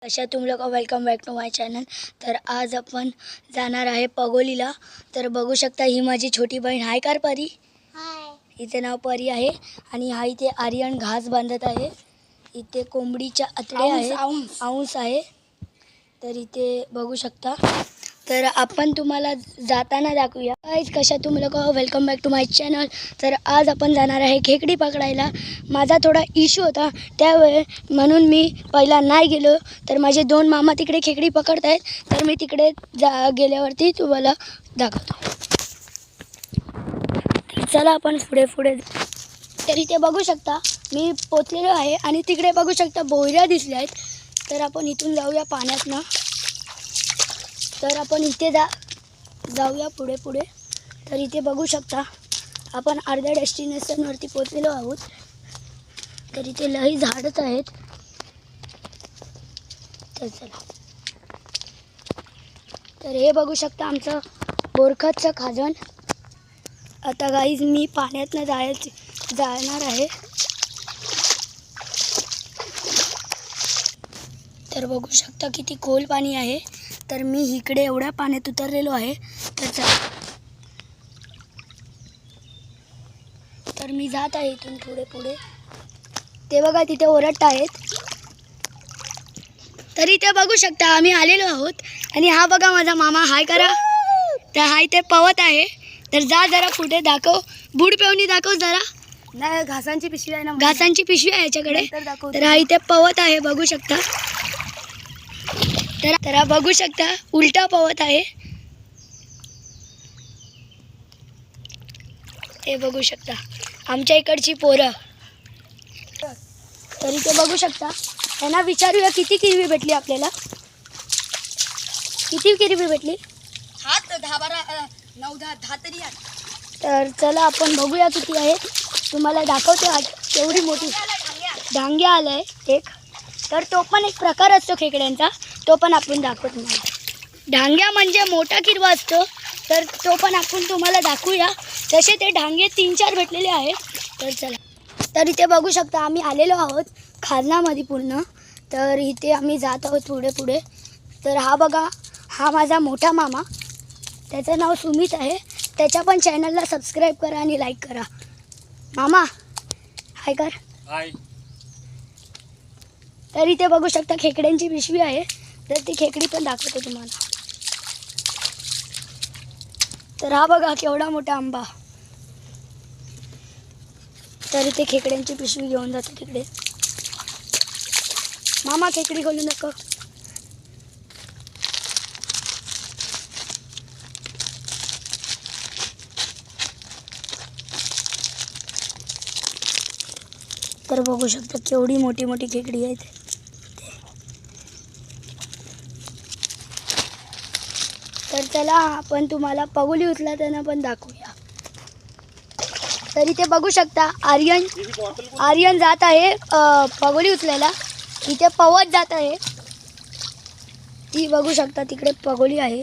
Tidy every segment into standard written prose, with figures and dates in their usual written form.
अशा तुम लोग welcome back to my channel. तर आज आपण जाणार आहे पगोलीला। तर बघू शकता ही माझी छोटी बहीण हाय कार परी। हाय, हिचे नाव परी आहे आणि हा इथे आर्यन घास बांधत आहे। इथे कोंबडीच्या आतडे आहेत, आऊस आहे। तर इथे बघू शकता। तर आपण तुम्हाला जाताना दाखवूया। गाइस कशा तुम लोग welcome back to my channel. तर आज आपण जाणार आहे खेकडी पकडायला। माझा थोडा इश्यू होता त्यावेळे म्हणून मी पहिला नाही गेलो। तर माझे दोन मामा तिकडे खेकडी पकडत आहेत। तर मी तिकडे गेल्यावरती तुम्हाला दाखवतो। तर चला आपण पुढे पुढे। तर इथे बघू शकता मी पोचलेलो आहे आणि तिकडे बघू शकता बोयऱ्या दिसल्या आहेत। तर आपण इथून जाऊया पाण्यातनं। तर आपण इथे जाऊया पुढे पुढे। तर इथे बघू शकता आपण अर्ध्या डेस्टिनेशनवरती पोहोचलेलो आहोत। तर इथे लई झाडच आहेत। तर चला, तर हे बघू शकता आमचं बोरखतचं खाजण। आता गाईज मी पाण्यातनं जाणार आहे। तर बघू शकता किती खोल पाणी आहे। तर मी इकडे एवढ्या पाण्यात उतरलेलो आहे। तर मी जात आहे इथून पुढे पुढे। ते बघा तिथे ओरडत आहेत। तर इथे बघू शकता आम्ही आलेलो आहोत आणि हा बघा माझा मामा हाय करा। तर हाय ते पवत आहे। तर जा जरा पुढे दाखव, बूड पेवणी दाखव जरा। नाही, घासांची पिशवी आहे ना, घासांची पिशवी आहे याच्याकडे। तर हा इथे पवत आहे बघू शकता। तर हा बघू शकता उलटा पवत आहे। हे बघू शकता आमच्या इकडची पोरं। तर इथे बघू शकता त्यांना विचारूया किती किरवी भेटली आपल्याला। किती किरवी भेटली? 7, 10, 12, 9, 10 तरी आहे। तर चला आपण बघूया किती आहे। तुम्हाला दाखवते आज केवढी मोठी डांग्या आलाय एक। तर तो पण एक प्रकार असतो खेकड्यांचा, तो पण आपण दाखवतो तुम्हाला। डांग्या म्हणजे मोठा किरवा असतो। तर तो पण आपण तुम्हाला दाखवूया। तसे ते डांगे 3-4 भेटलेले आहेत। तर चला, तर इथे बघू शकता आम्ही आलेलो आहोत खाजनामध्ये पूर्ण। तर इथे आम्ही जात आहोत पुढे पुढे। तर हा बघा हा माझा मोठा मामा, त्याचं नाव सुमित आहे। त्याच्या पण चॅनलला सबस्क्राईब करा आणि लाईक करा। मामा हाय कर। हाय। तर इथे बघू शकता खेकड्यांची पिशवी आहे। तर ती खेकडी पण दाखवतो तुम्हाला। तर हा बघा केवढा मोठा आंबा। तर इथे खेकड्यांची पिशवी घेऊन जातो तिकडे। मामा खेकडी खोलू नको। तर बघू शकता केवढी मोठी मोठी खेकडी आहेत। तर चला आपण तुम्हाला पगोली उचलताना पण दाखवूया। तर इथे बघू शकता आर्यन जात आहे पगोली उचलायला। इथे पवत जात आहे। ती बघू शकता तिकडे पगोली आहे।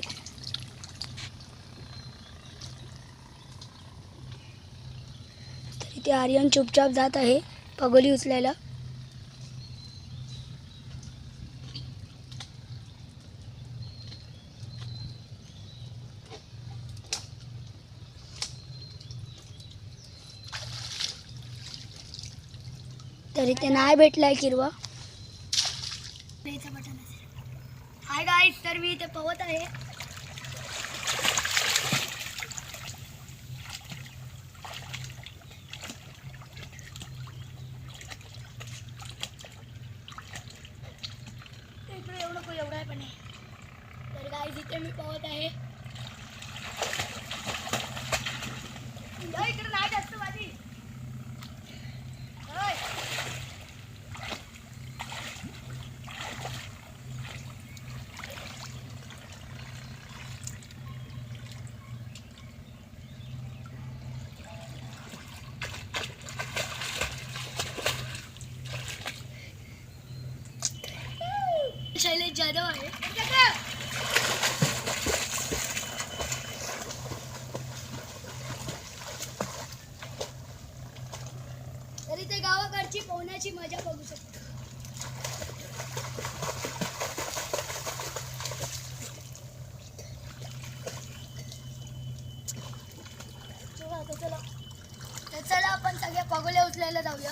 तर इथे आर्यन चुपचाप जात आहे पगोली उचलायला। तर इथे नाही भेटलाय किरवा। हाय गाईस, तर मी इथे पवत आहे। इकडे एवढं पण एवढा पण आहे। तर गाईस इथे मी पवत आहे। इकडे नाही जास्त माझी। शैलेश जाधव आहे। तर इथे गावाकडची पोहण्याची मजा बघू शकता। उचलायला जाऊया.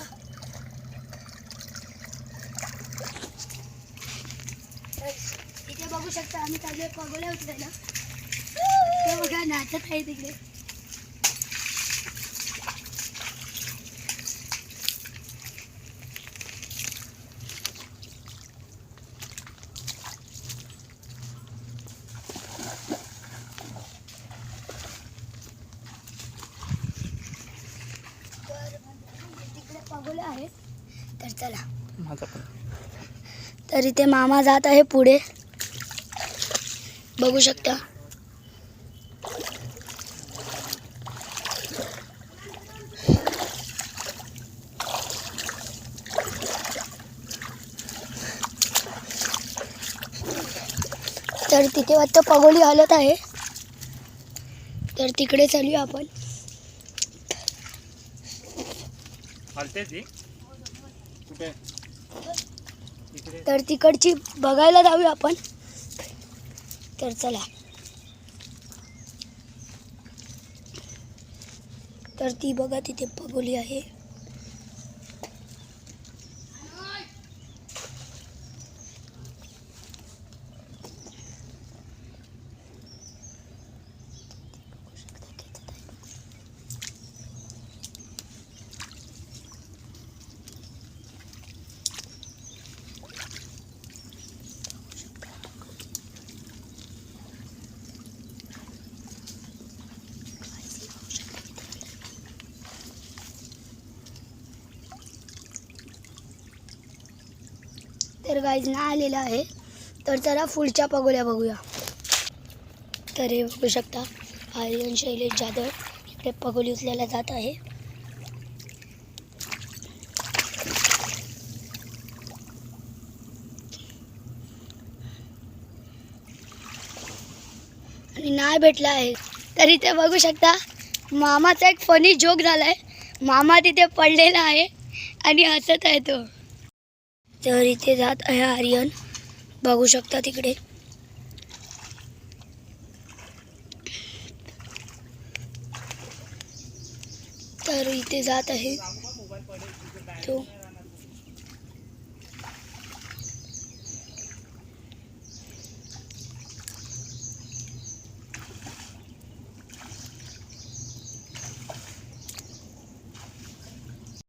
तर इथे बघू शकता आम्ही चाललोय पगोल्या उचलायला. ते बघा नाचत आहे तिकडे. तिकडे पगोल्या आहेत. तर चला. तर इथे मामा जात आहे पुढे, बघू शकता. तर तिथे वाटतं पगोली हलत आहे. तर तिकडे चालूया आपण. तर तिकडची बघायला जाऊया आपण. तर चला. तर ती बघा तिथे पगोली आहे. तर गाईज ना आलेला आहे. तर चला पुढच्या पगोल्या बघूया. तर हे बघू शकता आर्यन शैलेश जाधव इकडे पगोली उचलायला जात आहे. आणि नाही भेटला आहे. तर इथे बघू शकता मामाचा एक फनी जोक झालाय. मामा तिथे पडलेला आहे आणि हसत आहे तो. तर इथे जात आहे आर्यन, बघू शकता तिकडे. तर इथे जात आहे तो.